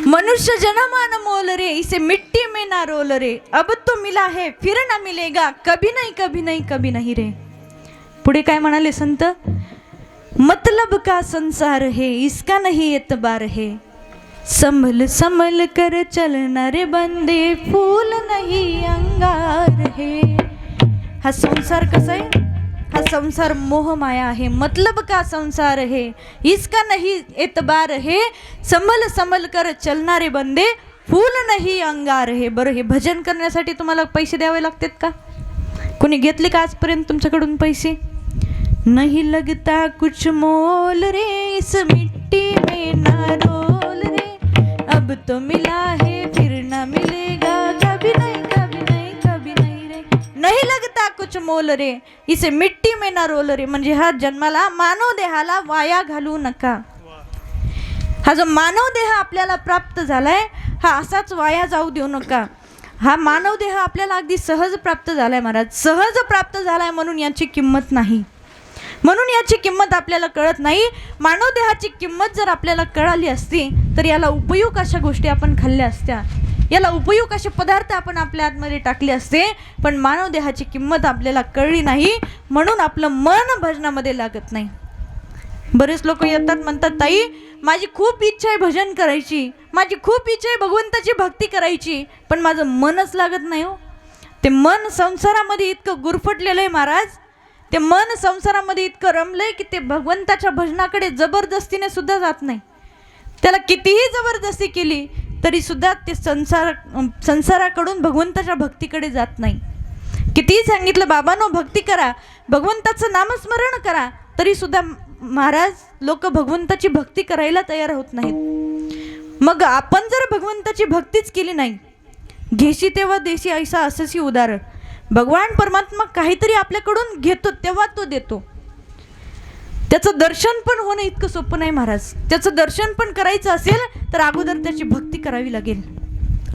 मनुष्य जन्मान मोल रे, इसे मिट्टी में ना रोल रे, अब तो मिला है फिर ना मिलेगा, कभी नहीं कभी नहीं कभी नहीं रे. पुढे काय म्हणाले संत, मतलब का संसार है इसका नहीं एतबार है, संभल संभल कर चलना रे बंदे, फूल नहीं अंगार है. हा संसार कसा आहे, हा संसार मोह माया आहे. मतलब का संसार है इसका नहीं एतबार है, संभल संभल कर चलणारे बंदे, फूल नहीं अंगार है. बरं, हे भजन करण्यासाठी तुम्हाला पैसे द्यावे लागतात का? कोणी घेतले का आजपर्यंत तुमच्याकडून पैसे? नहीं लगता कुछ मोल रे, इस मिट्टी में ना रोल रे, अब तो मिला है फिर ना मिलेगा, कभी नहीं कभी नहीं कभी नहीं रे. नहीं लगता कुछ मोल रे, इसे मिट्टी में ना रोल रे, म्हणजे हा जन्माला मानव देहाला वाया घालू नका. हा जो मानव देह आपल्याला प्राप्त झालाय हा असाच वाया जाऊ देऊ नका. हा मानव देह आपल्याला अगदी सहज प्राप्त झालाय महाराज, सहज प्राप्त झालाय म्हणून याची किंमत नाही, म्हणून याची किंमत आपल्याला कळत नाही. मानव देहाची किंमत जर आपल्याला कळाली असती तर याला उपयोग अशा गोष्टी आपण खाल्ल्या असत्या, याला उपयोग असे पदार्थ आपण आपल्या आतमध्ये टाकले असते. पण मानव देहाची किंमत आपल्याला कळली नाही म्हणून आपलं मन भजनामध्ये लागत नाही. बरेच लोक येतात म्हणतात, ताई माझी खूप इच्छा आहे भजन करायची, माझी खूप इच्छा आहे भगवंताची भक्ती करायची, पण माझं मनच लागत नाही हो. ते मन संसारामध्ये इतकं गुरफटलेलं आहे महाराज, ते मन संसारामध्ये इतकं रमलंय की ते भगवंताच्या भजनाकडे जबरदस्तीने सुद्धा जात नाही. त्याला कितीही जबरदस्ती केली तरी सुद्धा ते संसाराकडून भगवंताच्या भक्तीकडे जात नाही. कितीही सांगितलं बाबांनो भक्ती करा, भगवंताचं नामस्मरण करा, तरी सुद्धा महाराज लोक भगवंताची भक्ती करायला तयार होत नाहीत. मग आपण जर भगवंताची भक्तीच केली नाही, घेशी तेव्हा देशी ऐसा असंही उदाहरण. भगवान परमात्मा काहीतरी आपल्याकडून घेतो तेव्हा तो देतो. त्याचं दर्शन पण होणं इतकं सोपं नाही महाराज. त्याचं दर्शन पण करायचं असेल तर अगोदर त्याची भक्ती करावी लागेल,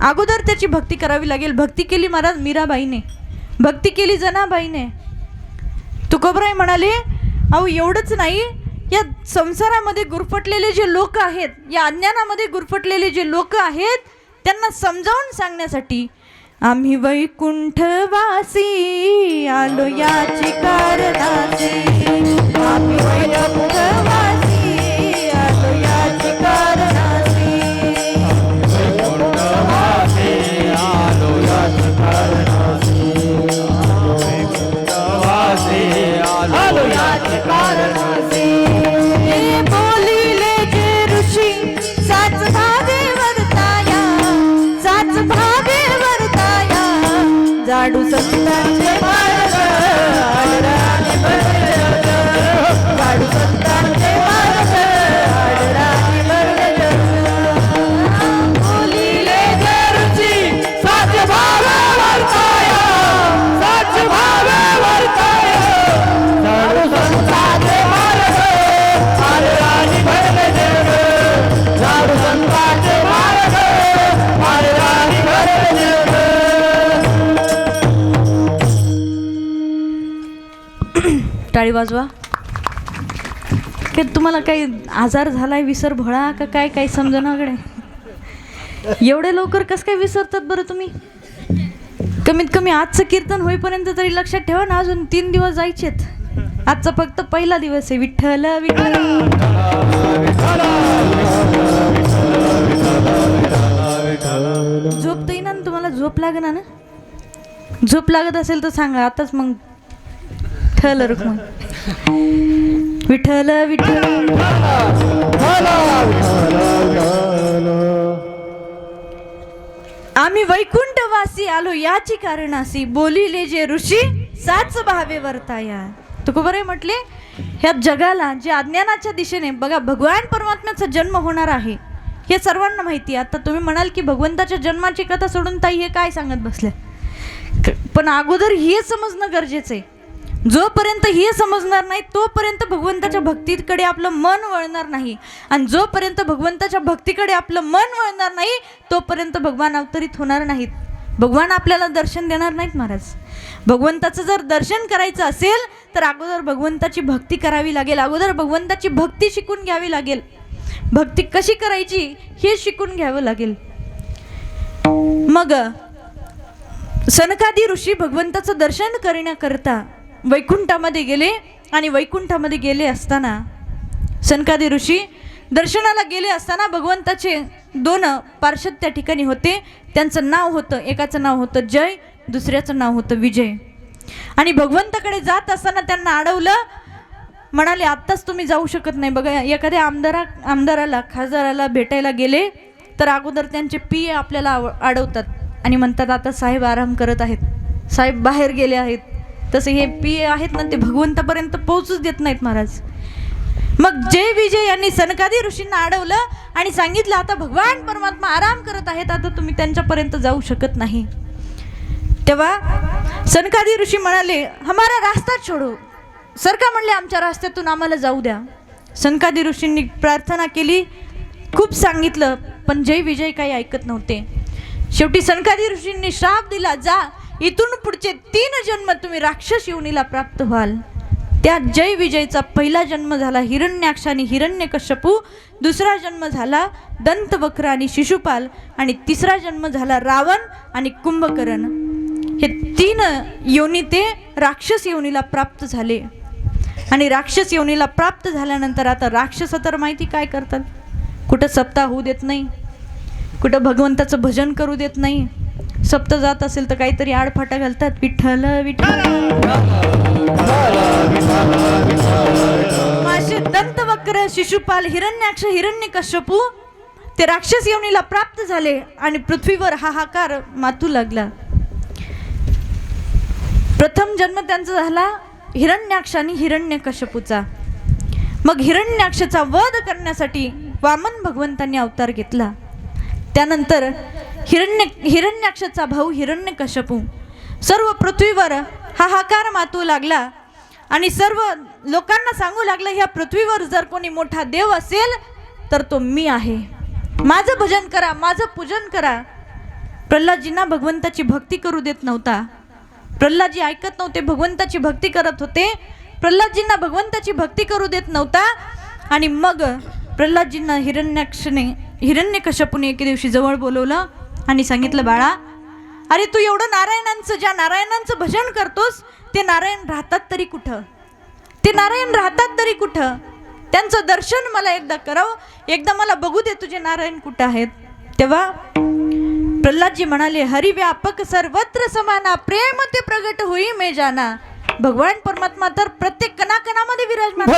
अगोदर त्याची भक्ती करावी लागेल. भक्ती केली महाराज मीराबाईने, भक्ती केली जनाबाईने. तुकोबराय म्हणाले, अहो एवढंच नाही, या संसारामध्ये गुरफटलेले जे लोक आहेत, या अज्ञानामध्ये गुरफटलेले जे लोक आहेत, त्यांना समजावून सांगण्यासाठी आम्ही वैकुंठवासी आलो याची कारणासी, आम्ही वैकुंठवासी आलो याची कारणासी, वैकुंठवासी आलो याची कारणासी, वैकुंठवासी आलो याची कारणासी. हे बोलिले जे ऋषी साच भावे वर्ताया, साच भावे वर्ताया, जाडू संतांचे मार्ग आडराणी भरले जग, जाडू संतांचे मार्ग आडराणी भरले जग. बोलिले जे ऋषी साच भावे वर्ताया, साच भावे वर्ताया, जाडू संतांचे मार्ग आडराणी भरले जग, जाडू संतांचे मार्ग आडराणी भरले जग. टाळी वाजवा. काय तुम्हाला काही आजार झालाय, विसर भोळा का काय, काही समजणाकडे? एवढे लवकर कसं काय विसरतात बरं तुम्ही? कमीत कमी आजचं कीर्तन होईपर्यंत तरी लक्षात ठेवा ना, अजून 3 दिवस जायचेत. आजचा फक्त पहिला दिवस आहे. विठ्ठल विठ्ठल. झोप तर येईना तुम्हाला? झोप लागना ना? झोप लागत असेल तर सांगा आताच, मग ठल रुक्म. विठ्ठल विठ्ठल. आम्ही वैकुंठवासी आलो याची कारणासी, बोलिले जे ऋषी साच भावे वर्ताया. तुकोबराय म्हटले, ह्या जगाला जे अज्ञानाच्या दिशेने बघा भगवान परमात्म्याचा जन्म होणार आहे हे सर्वांना माहिती आहे. आता तुम्ही म्हणाल की भगवंताच्या जन्माची कथा सोडून ताई हे काय सांगत बसल्या, पण अगोदर हे समजणं गरजेचं आहे. जोपर्यंत हे समजणार नाही तोपर्यंत भगवंताच्या भक्तीकडे आपलं मन वळणार नाही, आणि जोपर्यंत भगवंताच्या भक्तीकडे आपलं मन वळणार नाही तोपर्यंत भगवान अवतरित होणार नाहीत, भगवान आपल्याला दर्शन देणार नाहीत महाराज. भगवंताचं जर दर्शन करायचं असेल तर अगोदर भगवंताची भक्ती करावी लागेल, अगोदर भगवंताची भक्ती शिकून घ्यावी लागेल. भक्ती कशी करायची हे शिकून घ्यावं लागेल. मग सनकादी ऋषी भगवंताचं दर्शन करण्याकरता वैकुंठामध्ये गेले आणि वैकुंठामध्ये गेले असताना सनकादी ऋषी दर्शनाला गेले असताना भगवंताचे 2 पार्षद त्या ठिकाणी होते. त्यांचं नाव होतं, एकाचं नाव होतं जय, दुसऱ्याचं नाव होतं विजय. आणि भगवंताकडे जात असताना त्यांना अडवलं. म्हणाले आत्ताच तुम्ही जाऊ शकत नाही. बघा, एखाद्या आमदाराला खासदाराला भेटायला गेले तर अगोदर त्यांचे पिये आपल्याला अडवतात आणि म्हणतात आता साहेब आराम करत आहेत, साहेब बाहेर गेले आहेत. तसे हे पिये आहेत ना, ते भगवंतापर्यंत पोहोचूच देत नाहीत महाराज. मग जय विजय यांनी सनकादी ऋषींना अडवलं आणि सांगितलं आता भगवान परमात्मा आराम करत आहेत, आता तुम्ही त्यांच्यापर्यंत जाऊ शकत नाही. तेव्हा सनकादी ऋषी म्हणाले हमारा रास्ता छोडो, सरका म्हणले आमच्या रस्त्यातून आम्हाला जाऊ द्या. सनकादी ऋषींनी प्रार्थना केली, खूप सांगितलं, पण जय विजय काही ऐकत नव्हते. शेवटी सनकादी ऋषींनी श्राप दिला, जा इथून पुढचे 3 जन्म तुम्ही राक्षस योनीला प्राप्त व्हाल. त्या जय विजयचा पहिला जन्म झाला हिरण्याक्ष आणि हिरण्यकश्यपू, दुसरा जन्म झाला दंतवक्र आणि शिशुपाल आणि तिसरा जन्म झाला रावण आणि कुंभकर्ण. हे 3 योनी ते राक्षस योनीला प्राप्त झाले. आणि राक्षस योनीला प्राप्त झाल्यानंतर आता राक्षस तर माहिती काय करतात, कुठं सप्ताह होऊ देत नाही, कुठं भगवंताचं भजन करू देत नाही. सप्त जात असेल तर काहीतरी आडफाटा घालतात, विठ्ठल विठ्ठल. असे दंतवक्र, शिशुपाल, हिरण्याक्ष, हिरण्यकश्यपू ते राक्षस योनीला प्राप्त झाले आणि पृथ्वीवर हाहाकार मातू लागला. प्रथम जन्म त्यांचा झाला हिरण्याक्ष आणि हिरण्यकश्यपूचा. मग हिरण्याक्षाचा वध करण्यासाठी वामन भगवंतांनी अवतार घेतला. त्यानंतर हिरण्याक्षाचा भाऊ हिरण्यकश्यपू सर्व पृथ्वीवर हाहाकार मातू लागला आणि सर्व लोकांना सांगू लागला, ह्या पृथ्वीवर जर कोणी मोठा देव असेल तर तो मी आहे, माझं भजन करा, माझं पूजन करा. प्रल्हादजींना भगवंताची भक्ती करू देत नव्हता. प्रल्हादजी ऐकत नव्हते, भगवंताची भक्ती करत होते. प्रल्हादजींना भगवंताची भक्ती करू देत नव्हता. आणि मग प्रल्हादजींना हिरण्यकश्यपूने एके दिवशी जवळ बोलवलं आणि सांगितलं, बाळा, अरे तू एवढं ज्या नारायणांचं भजन करतोस ते नारायण राहतात तरी कुठं, ते नारायण राहतात तरी कुठं, त्यांचं दर्शन मला एकदा करावं, एकदा मला बघू दे तुझे नारायण कुठं आहेत. तेव्हा प्रल्हादजी म्हणाले, हरिव्यापक सर्वत्र समाना, प्रेम ते प्रगट होई मे जाना. भगवान परमात्मा तर प्रत्येक कणाकणामध्ये विराजमान.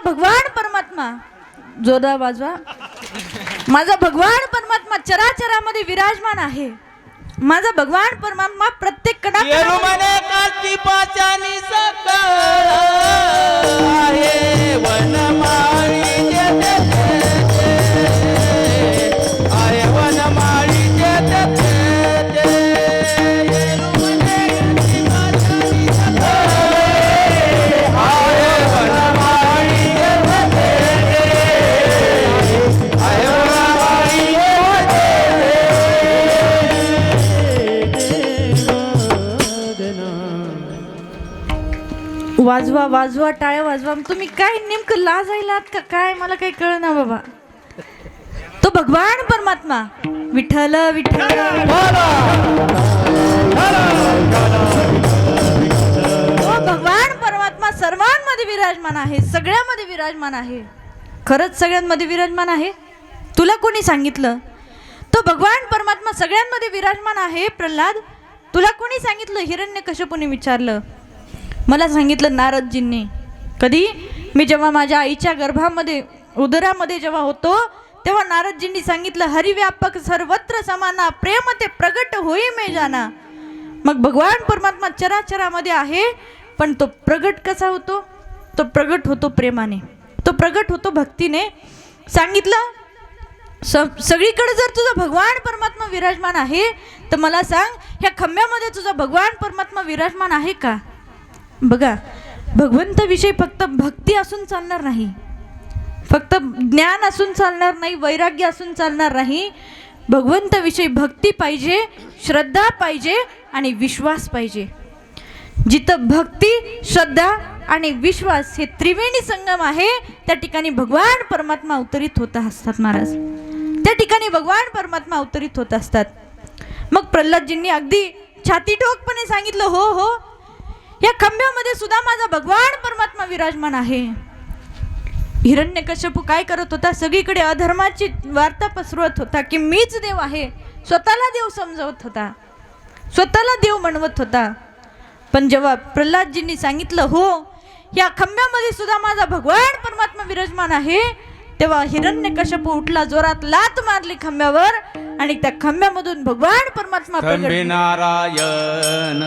भगवान परमात्मा, जोरदार वाजवा, माझा भगवान परमात्मा चराचरामध्ये विराजमान आहे. माझा भगवान परमात्मा प्रत्येक वाजवा वाजवा, टाळ्या वाजवा. तुम्ही काय नेमकं लाजायलात का काय, मला काही कळना बाबा. तो भगवान परमात्मा विठ्ठल विठ्ठल. भगवान परमात्मा सर्वांमध्ये विराजमान आहे, सगळ्यामध्ये विराजमान आहे. खरंच सगळ्यांमध्ये विराजमान आहे? तुला कोणी सांगितलं? तो भगवान परमात्मा सगळ्यांमध्ये विराजमान आहे प्रल्हाद, तुला कोणी सांगितलं? हिरण्यकश्यपूने विचारलं. मला सांगितलं नारदजींनी. कधी? मी जेव्हा माझ्या आईच्या गर्भामध्ये उदरामध्ये जेव्हा होतो तेव्हा नारदजींनी सांगितलं, हरिव्यापक सर्वत्र समाना प्रेम ते प्रगट होई मे जाना. मग भगवान परमात्मा चराचरामध्ये आहे, पण तो प्रगट कसा होतो? तो प्रगट होतो प्रेमाने, तो प्रगट होतो भक्तीने. सांगितलं सगळीकडे जर तुझा भगवान परमात्मा विराजमान आहे तर मला सांग, ह्या खंब्यामध्ये तुझा भगवान परमात्मा विराजमान आहे का? बघा, भगवंताविषयी फक्त भक्ती असून चालणार नाही, फक्त ज्ञान असून चालणार नाही, वैराग्य असून चालणार नाही. भगवंताविषयी भक्ती पाहिजे, श्रद्धा पाहिजे आणि विश्वास पाहिजे. जिथं भक्ती, श्रद्धा आणि विश्वास हे त्रिवेणी संगम आहे त्या ठिकाणी भगवान परमात्मा अवतरित होत असतात महाराज. त्या ठिकाणी भगवान परमात्मा अवतरित होत असतात. मग प्रल्हादजींनी अगदी छातीठोकपणे सांगितलं, हो हो, या खंब्यामध्ये सुद्धा माझा भगवान परमात्मा विराजमान आहे. हिरण्यकश्यपू काय करत होता? सगळीकडे अधर्माची वार्ता पसरवत होता की मीच देव आहे. स्वतःला देव समजवत होता, स्वतःला देव म्हणवत होता. पण जेव्हा प्रल्हादजींनी सांगितलं, हो, या खंब्यामध्ये सुद्धा माझा भगवान परमात्मा विराजमान आहे, तेव्हा हिरण्यकश्यपू उठला, जोरात लात मारली खंब्यावर आणि त्या खंब्यामधून भगवान परमात्मा प्रगट. नारायण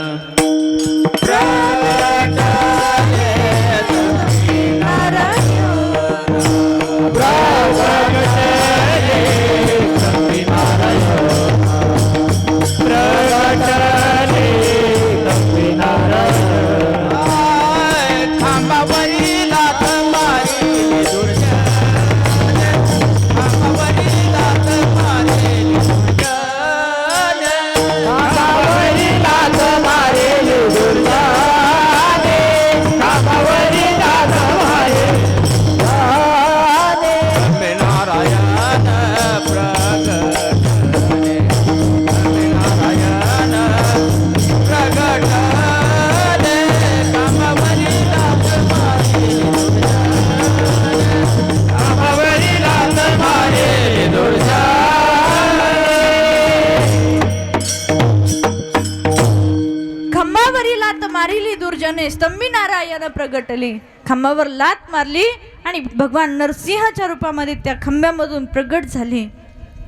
स्तंभी नारायण प्रगटले. खंबावर लात मारली आणि भगवान नरसिंहाच्या रूपामध्ये त्या खंब्यामधून प्रगट झाले.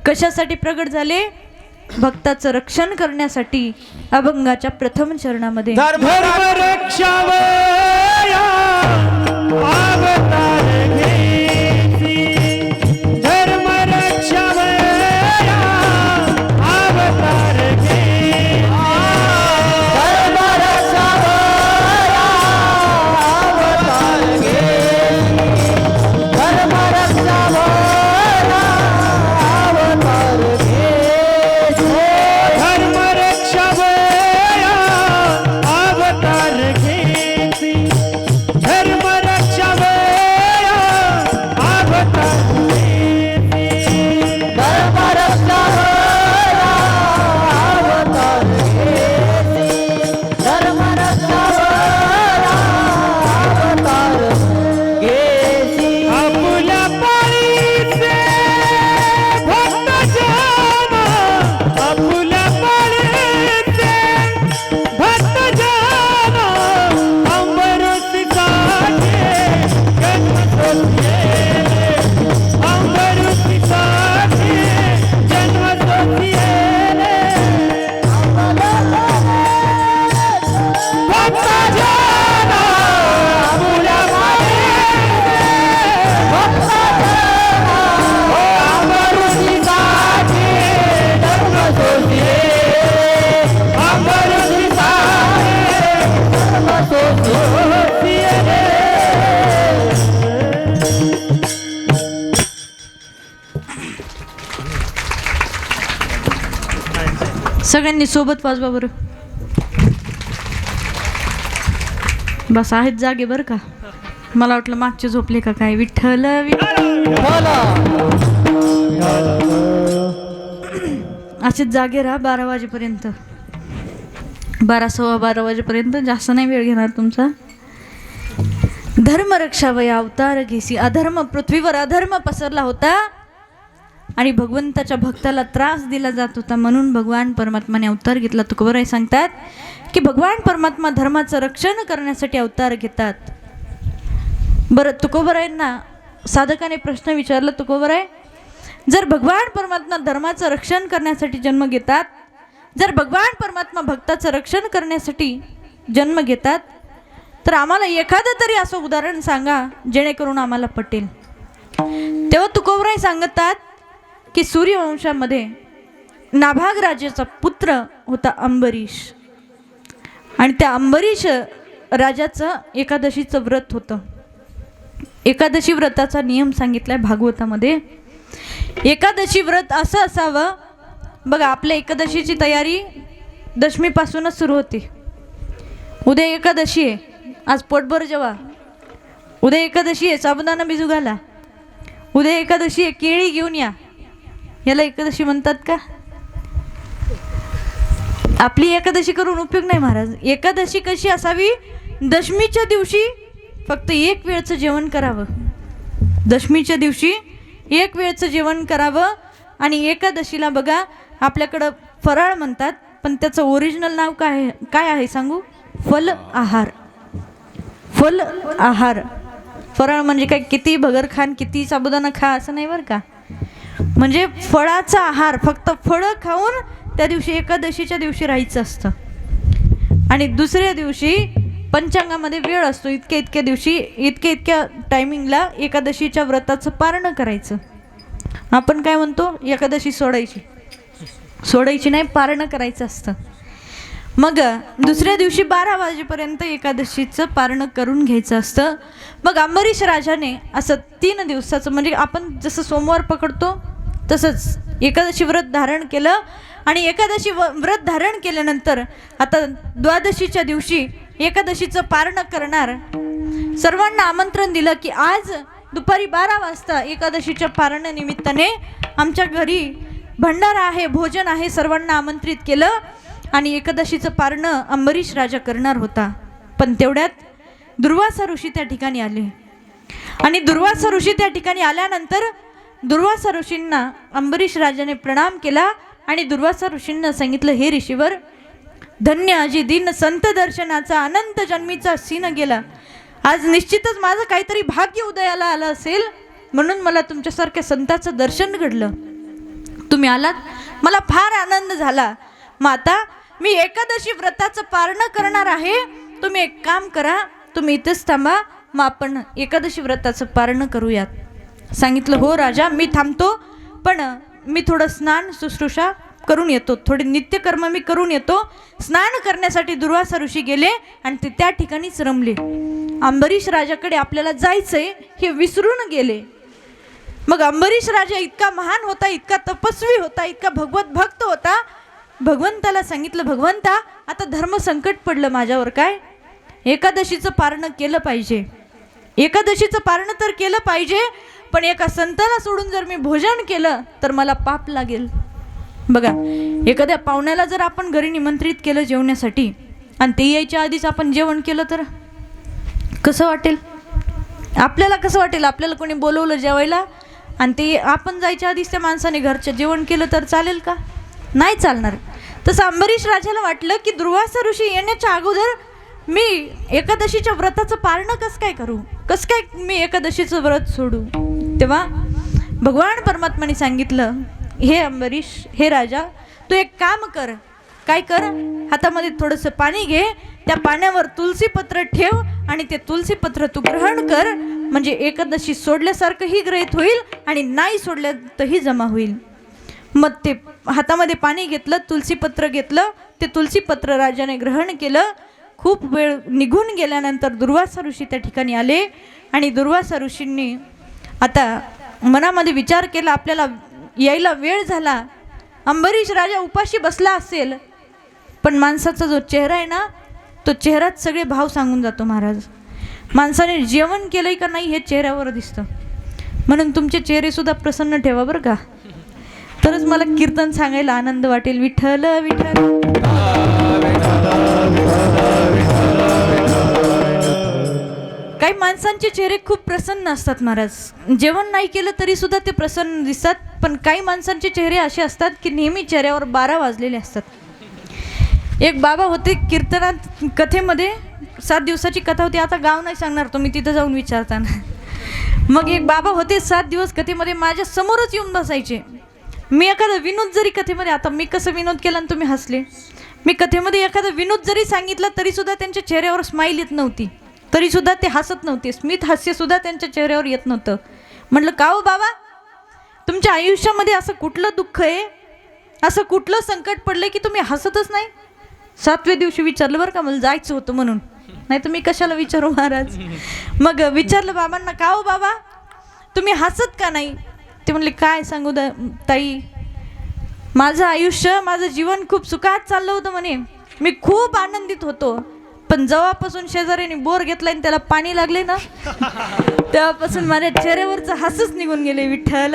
कशासाठी प्रगट झाले? भक्ताचं रक्षण करण्यासाठी. अभंगाच्या प्रथम चरणामध्ये धर्म रक्षावया अवतार घेसी, धर्म रक्षावया अवतार घेसी, धर्म रक्षावया अवतार घेसी, धर्म रक्षावया अवतार घेसी, धर्म रक्षावया अवतार घेसी, धर्म रक्षावया अवतार घेसी, धर्म रक्षावया अवतार घेसी, धर्म रक्षावया अवतार घेसी. आपुल्या पाळीचे भक्त जन, आपुल्या पाळीचे भक्त जन, अंबरसी काठे जन्म सोसिएले, अंबरसी काठे जन्म सोसिएले, भक्त जन आपुल्या पाळीचे भक्त जन, अंबरसी काठे जन्म सोसिएले, अंबरसी काठे जन्म सोसिएले. सगळ्यांनी सोबत वाजवा बरं. बस आहेत जागे बरं का. मला वाटलं मागचे झोपले का काय. विठ्ठल विठ्ठल. असेच जागे राहा 12 वाजेपर्यंत. 12:15 वाजेपर्यंत, जास्त नाही वेळ घेणार तुमचा. धर्म रक्षावय अवतार घेसी, अधर्म पृथ्वीवर अधर्म पसरला होता आणि भगवंताच्या भक्ताला त्रास दिला जात होता, म्हणून भगवान परमात्माने अवतार घेतला. तुकोबराय सांगतात की भगवान परमात्मा धर्माचं रक्षण करण्यासाठी अवतार घेतात. बरं, तुकोबरायांना साधकाने प्रश्न विचारला, तुकोबराय जर भगवान परमात्मा धर्माचं रक्षण करण्यासाठी जन्म घेतात, जर भगवान परमात्मा भक्ताचं रक्षण करण्यासाठी जन्म घेतात, तर आम्हाला एखादं तरी असं उदाहरण सांगा जेणेकरून आम्हाला पटेल. तेव्हा तुकोबराय सांगतात की सूर्यवंशामध्ये नाभाग राजाचा पुत्र होता अंबरीश, आणि त्या अंबरीश राजाचं एकादशीचं व्रत होतं. एकादशी व्रताचा नियम सांगितलाय भागवतामध्ये. एकादशी व्रत असं असावं बघा, आपल्या एकादशीची तयारी दशमीपासूनच सुरू होते. उद्या एकादशी आहे, आज पोटभर जेवा. उद्या एकादशी आहे, साबुदाणा भिजू घाला. उद्या एकादशी आहे, केळी घेऊन या. याला एकादशी म्हणतात का? आपली एकादशी करून उपयोग नाही महाराज. एकादशी कशी असावी? दशमीच्या दिवशी फक्त एक वेळचं जेवण करावं. दशमीच्या दिवशी एक वेळचं जेवण करावं. आणि एकादशीला बघा आपल्याकडं फराळ म्हणतात, पण त्याचं ओरिजिनल नाव काय आहे सांगू? फल आहार. फल आहार. फराळ म्हणजे काय, किती भगर खान किती साबुदाणा खा असं नाही बरं का. म्हणजे फळाचा आहार, फक्त फळं खाऊन त्या दिवशी एकादशीच्या दिवशी राहायचं असतं. आणि दुसऱ्या दिवशी पंचांगामध्ये वेळ असतो, इतक्या दिवशी इतक्या टायमिंगला एकादशीच्या व्रताचं पारण करायचं. आपण काय म्हणतो, एकादशी सोडायची नाही, पारण करायचं असतं. मग दुसऱ्या दिवशी 12 वाजेपर्यंत एकादशीचं पारण करून घ्यायचं असतं. मग अंबरीश राजाने असं 3 दिवसाचं, म्हणजे आपण जसं सोमवार पकडतो तसंच एकादशी व्रत धारण केलं. आणि एकादशी व्रत धारण केल्यानंतर आता द्वादशीच्या दिवशी एकादशीचं पारण करणार. सर्वांना आमंत्रण दिलं की आज दुपारी 12 वाजता एकादशीच्या पारणानिमित्ताने आमच्या घरी भंडारा आहे, भोजन आहे. सर्वांना आमंत्रित केलं आणि एकादशीचं पारण अंबरीश राजा करणार होता. पण तेवढ्यात दुर्वासा ऋषी त्या ठिकाणी आले. आणि दुर्वासा ऋषी त्या ठिकाणी आल्यानंतर दुर्वासा ऋषींना अंबरीश राजाने प्रणाम केला. आणि दुर्वासा ऋषींना सांगितलं, हे ऋषीवर, धन्य अजी दिन संत दर्शनाचा अनंत जन्मीचा सीन गेला. आज निश्चितच माझं काहीतरी भाग्य उदयाला आलं असेल, म्हणून मला तुमच्यासारख्या संताचं दर्शन घडलं. तुम्ही आलात, मला फार आनंद झाला. मग आता मी एकादशी व्रताचं पारण करणार आहे. तुम्ही एक काम करा, तुम्ही इथेच थांबा, मग आपण एकादशी व्रताचं पारण करूयात. सांगितलं, हो राजा मी थांबतो, पण मी थोडं स्नान शुश्रूषा करून येतो, थोडे नित्यकर्म मी करून येतो. स्नान करण्यासाठी दुर्वासा ऋषी गेले आणि ते त्या ठिकाणीच रमले. अंबरीश राजाकडे आपल्याला जायचंय हे विसरून गेले. मग अंबरीश राजा इतका महान होता, इतका तपस्वी होता, इतका भगवत भक्त होता. भगवंताला सांगितलं, भगवंता आता धर्म संकट पडलं माझ्यावर, काय एकादशीचं पारण केलं पाहिजे. एकादशीचं पारण तर केलं पाहिजे, पण एका संताला सोडून जर मी भोजन केलं तर मला पाप लागेल. बघा, एखाद्या पाहुण्याला जर आपण घरी निमंत्रित केलं जेवण्यासाठी आणि ते यायच्या आधीच आपण जेवण केलं तर कसं वाटेल आपल्याला? कसं वाटेल? आपल्याला कोणी बोलवलं जेवायला आणि ते आपण जायच्या आधीच त्या माणसाने घरचं जेवण केलं तर चालेल का? नाही चालणार. तसं अंबरीश राजाला वाटलं की दुर्वासा ऋषी येण्याच्या अगोदर मी एकादशीच्या व्रताचं पारण कसं काय करू, कसं काय मी एकादशीचं व्रत सोडू. तेव्हा भगवान परमात्माने सांगितलं, हे अंबरीश, हे राजा, तू एक काम कर. काय कर, हातामध्ये थोडंसं पाणी घे, त्या पाण्यावर तुलसीपत्र ठेव आणि ते तुलसीपत्र तू ग्रहण कर. म्हणजे एकादशी सोडल्यासारखंही गृहीत होईल आणि नाही सोडल्या तरी जमा होईल. मग ते हातामध्ये पाणी घेतलं, तुलसीपत्र घेतलं, ते तुलसीपत्र राजाने ग्रहण केलं. खूप वेळ निघून गेल्यानंतर दुर्वासा ऋषी त्या ठिकाणी आले आणि दुर्वासा ऋषींनी आता मनामध्ये विचार केला, आपल्याला यायला वेळ झाला. अंबरीश राजा उपाशी बसला असेल, पण माणसाचा जो चेहरा आहे ना, तो चेहराच सगळे भाव सांगून जातो महाराज. माणसाने जेवण केलंय का नाही हे चेहऱ्यावर दिसतं. म्हणून तुमचे चेहरेसुद्धा प्रसन्न ठेवा बरं का, तरच मला कीर्तन सांगायला आनंद वाटेल. विठ्ठल विठ्ठल काही माणसांचे चेहरे खूप प्रसन्न असतात महाराज. जेवण नाही केलं तरी सुद्धा ते प्रसन्न दिसतात. पण काही माणसांचे चेहरे असे असतात की नेहमी चेहऱ्यावर 12 वाजलेले असतात. एक बाबा होते कीर्तनात, कथेमध्ये 7 दिवसाची कथा होती. आता गाव नाही सांगणार, तुम्ही तिथं जाऊन विचारताना. मग एक बाबा होते 7 दिवस कथेमध्ये माझ्या समोरच येऊन बसायचे. मी एखादा विनोद जरी कथेमध्ये, आता मी कसं विनोद केला आणि तुम्ही हसले, मी कथेमध्ये एखादा विनोद जरी सांगितला तरी सुद्धा त्यांच्या चेहऱ्यावर स्माईल येत नव्हती, तरी सुद्धा ते हसत नव्हते. स्मित हास्य सुद्धा त्यांच्या चेहऱ्यावर येत नव्हतं. म्हटलं का हो बाबा, तुमच्या आयुष्यामध्ये असं कुठलं दुःख आहे, असं कुठलं संकट पडलंय की तुम्ही हसतच नाही? 7व्या दिवशी विचारलं बरं का, मला जायचं होतं म्हणून, नाही तर मी कशाला विचारू महाराज. मग विचारलं बाबांना, का हो बाबा तुम्ही हसत का नाही? ते म्हणले काय सांगू ताई, माझं आयुष्य, माझं जीवन खूप सुखात चाललं होतं म्हणे, मी खूप आनंदित होतो. पण जेव्हापासून शेजाऱ्याने बोर घेतलाय आणि त्याला पाणी लागले ना, तेव्हापासून माझ्या चेहऱ्यावरचं हसच निघून गेले. विठ्ठल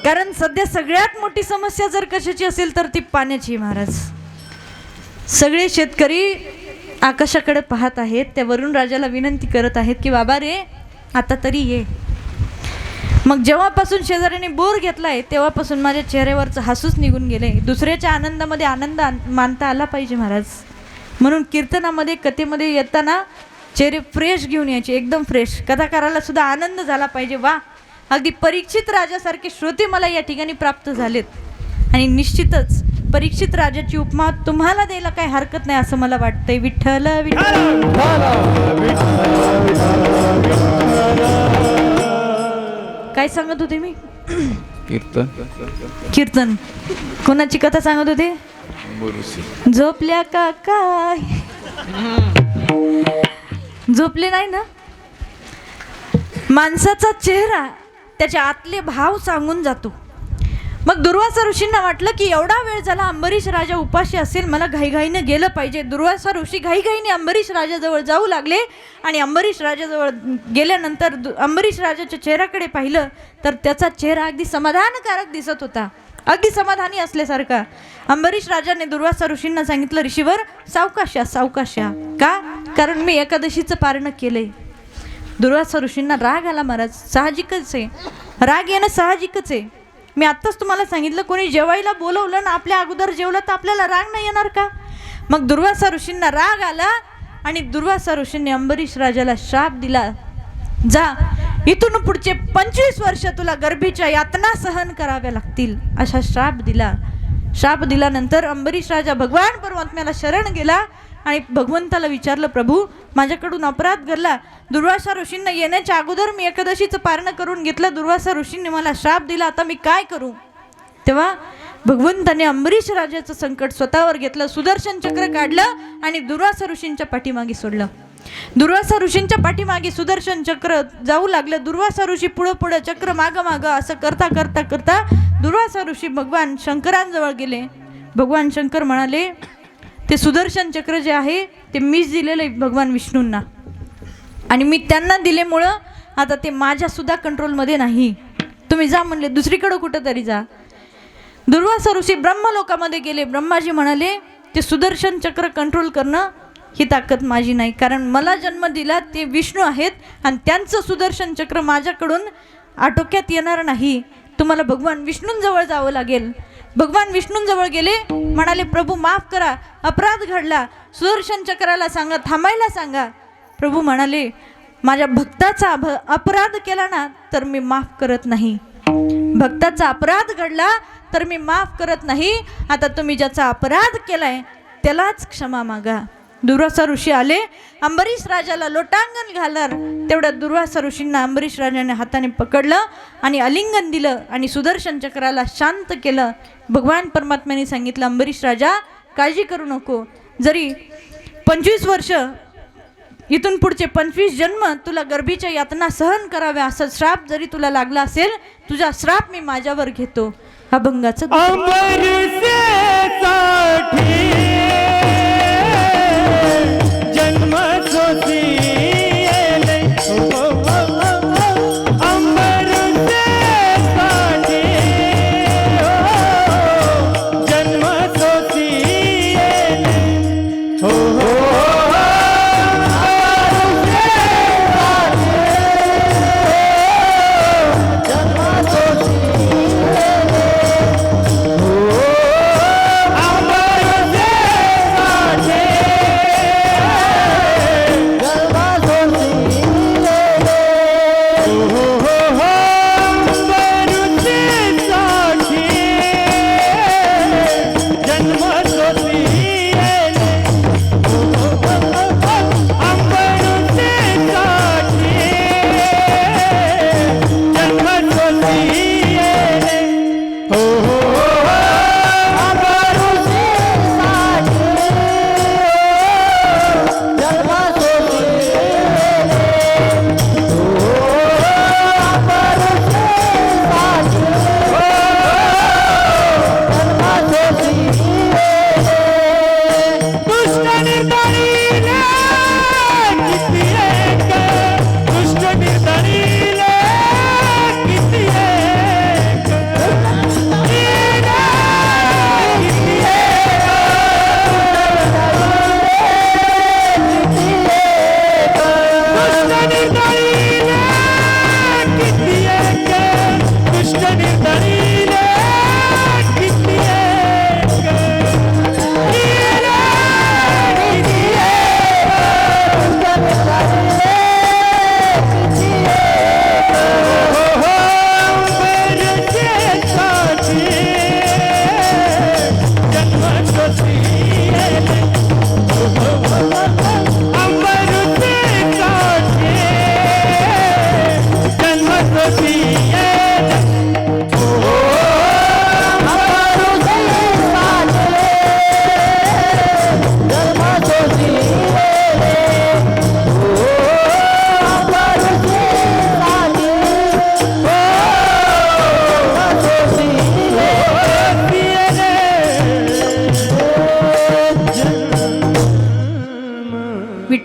कारण सध्या सगळ्यात मोठी समस्या जर कशाची असेल तर ती पाण्याची महाराज. सगळे शेतकरी आकाशाकडे पाहत आहेत, त्या वरुण राजाला विनंती करत आहेत की बाबा रे आता तरी ये. मग जेव्हापासून शेजाऱ्याने बोर घेतलाय तेव्हापासून माझ्या चेहऱ्यावरचं हसूच निघून गेले. दुसऱ्याच्या आनंदामध्ये आनंद मानता आला पाहिजे महाराज. म्हणून कीर्तनामध्ये, कथेमध्ये येताना चेहरे फ्रेश घेऊन यायचे, एकदम फ्रेश. कथाकाराला सुद्धा आनंद झाला पाहिजे. वा, अगदी परीक्षित राजासारखे श्रोते मला या ठिकाणी प्राप्त झालेत. आणि निश्चितच परीक्षित राजाची उपमा तुम्हाला द्यायला काही हरकत नाही असं मला वाटतंय. विठ्ठल विठ्ठल. काय सांगत होते मी? कीर्तन. कोणाची कथा सांगत होते? झोपल्या का काय? झोपले नाही ना. माणसाचा चेहरा त्याच्या आतले भाव सांगून जातो. मग दुर्वासा ऋषींना वाटलं की एवढा वेळ झाला, अंबरीश राजा उपाशी असेल, मला घाईघाईने गेलं पाहिजे. दुर्वासा ऋषी घाईघाईने अंबरीश राजाजवळ जाऊ लागले आणि अंबरीश राजाजवळ गेल्यानंतर अंबरीश राजाच्या चेहऱ्याकडे पाहिलं तर त्याचा चेहरा अगदी समाधानकारक दिसत होता, अगदी समाधानी असल्यासारखा. अंबरीश राजाने दुर्वासा ऋषींना सांगितलं, ऋषीवर सावकाश या, सावकाश या. का? कारण मी एकादशीचं पारणं केलंय. दुर्वासा ऋषींना राग आला महाराज. साहजिकच आहे, राग येणं साहजिकच आहे. मी आत्ताच तुम्हाला सांगितलं, कोणी जेवायला बोलवलं ना आपल्या अगोदर जेवलं तर आपल्याला राग नाही येणार का? मग दुर्वासा ऋषींना राग आला आणि दुर्वासा ऋषींनी अंबरीश राजाला शाप दिला, जा इथून पुढचे 25 वर्ष तुला गर्भीच्या यातना सहन कराव्या लागतील, असा शाप दिला. शाप दिल्यानंतर अंबरीश राजा भगवान परमात्म्याला शरण गेला आणि भगवंताला विचारलं, प्रभू माझ्याकडून अपराध घडला, दुर्वासा ऋषींना येण्याच्या अगोदर मी एकादशीचं पारणं करून घेतलं, दुर्वासा ऋषींनी मला शाप दिला, आता मी काय करू? तेव्हा भगवंताने अंबरीश राजाचं संकट स्वतःवर घेतलं, सुदर्शन चक्र काढलं आणि दुर्वासा ऋषींच्या पाठीमागे सोडलं. दुर्वासा ऋषींच्या पाठीमागे सुदर्शन चक्र जाऊ लागलं. दुर्वासा ऋषी पुढं पुढं, चक्र मागं मागं, असं करता करता करता दुर्वासा ऋषी भगवान शंकरांजवळ गेले. भगवान शंकर म्हणाले, ते सुदर्शन चक्र जे आहे ते मीच दिलेलं आहे भगवान विष्णूंना, आणि मी त्यांना दिल्यामुळं आता ते माझ्या सुद्धा कंट्रोलमध्ये नाही. तुम्ही जा म्हणले, दुसरीकडं कुठं तरी जा. दुर्वासा ऋषी ब्रह्मलोकामध्ये गेले. ब्रह्माजी म्हणाले, ते सुदर्शन चक्र कंट्रोल करणं ही ताकद माझी नाही, कारण मला जन्म दिला ते विष्णू आहेत आणि त्यांचं सुदर्शन चक्र माझ्याकडून आटोक्यात येणार नाही. तुम्हाला भगवान विष्णूंजवळ जावं लागेल. भगवान विष्णूंजवळ गेले. म्हणाले, प्रभू माफ करा, अपराध घडला, सुदर्शन चक्राला सांगा, थांबायला सांगा. प्रभू म्हणाले, माझ्या भक्ताचा अपराध केला ना तर मी माफ करत नाही. भक्ताचा अपराध घडला तर मी माफ करत नाही. आता तुम्ही ज्याचा अपराध केलाय त्यालाच क्षमा मागा. दुर्वासा ऋषी आले, अंबरीश राजाला लोटांगण घालणार. तेवढ्या दुर्वासा ऋषींना अंबरीश राजाने हाताने पकडलं आणि आलिंगन दिलं आणि सुदर्शन चक्राला शांत केलं. भगवान परमात्म्याने सांगितलं, अंबरीश राजा काळजी करू नको, जरी 25 वर्ष इथून पुढचे 25 जन्म तुला गर्भीच्या यातना सहन कराव्या असा श्राप जरी तुला लागला असेल, तुझा श्राप मी माझ्यावर घेतो. अभंगाचं जन्म जन्म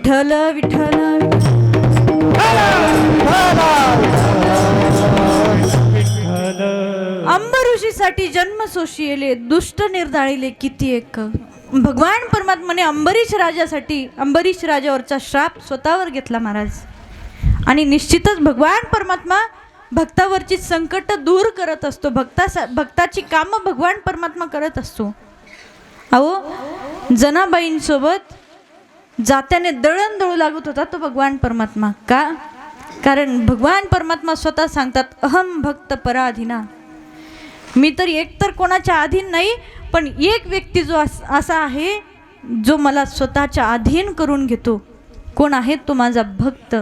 विठ्ठल विठ्ठल अंबऋषीसाठी जन्म सोशियले दुष्ट निर्दाळिले किती एक. भगवान परमात्माने अंबरीश राजावरचा श्राप स्वतःवर घेतला महाराज. आणि निश्चितच भगवान परमात्मा भक्तावरची संकट दूर करत असतो. भक्ताची कामं भगवान परमात्मा करत असतो. अहो जनाबाईंसोबत जात्याने दळण दळू लागत होता तो भगवान परमात्मा. का? कारण भगवान परमात्मा स्वतः सांगतात अहम भक्त पराधीना. मी तर एकतर कोणाच्या अधीन नाही, पण एक व्यक्ती जो असा आहे जो मला स्वतःच्या अधीन करून घेतो. कोण आहे तो? माझा भक्त.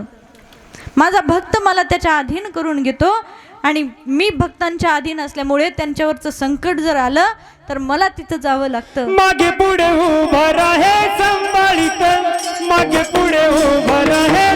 माझा भक्त मला त्याच्या अधीन करून घेतो. आणि मी भक्तांच्या अधीन असल्यामुळे त्यांच्यावरचं संकट जर आलं तर मला तिथं जावं लागतं. मागे पुढे उभं राहे संभाळीत, मागे पुढे उभं राहे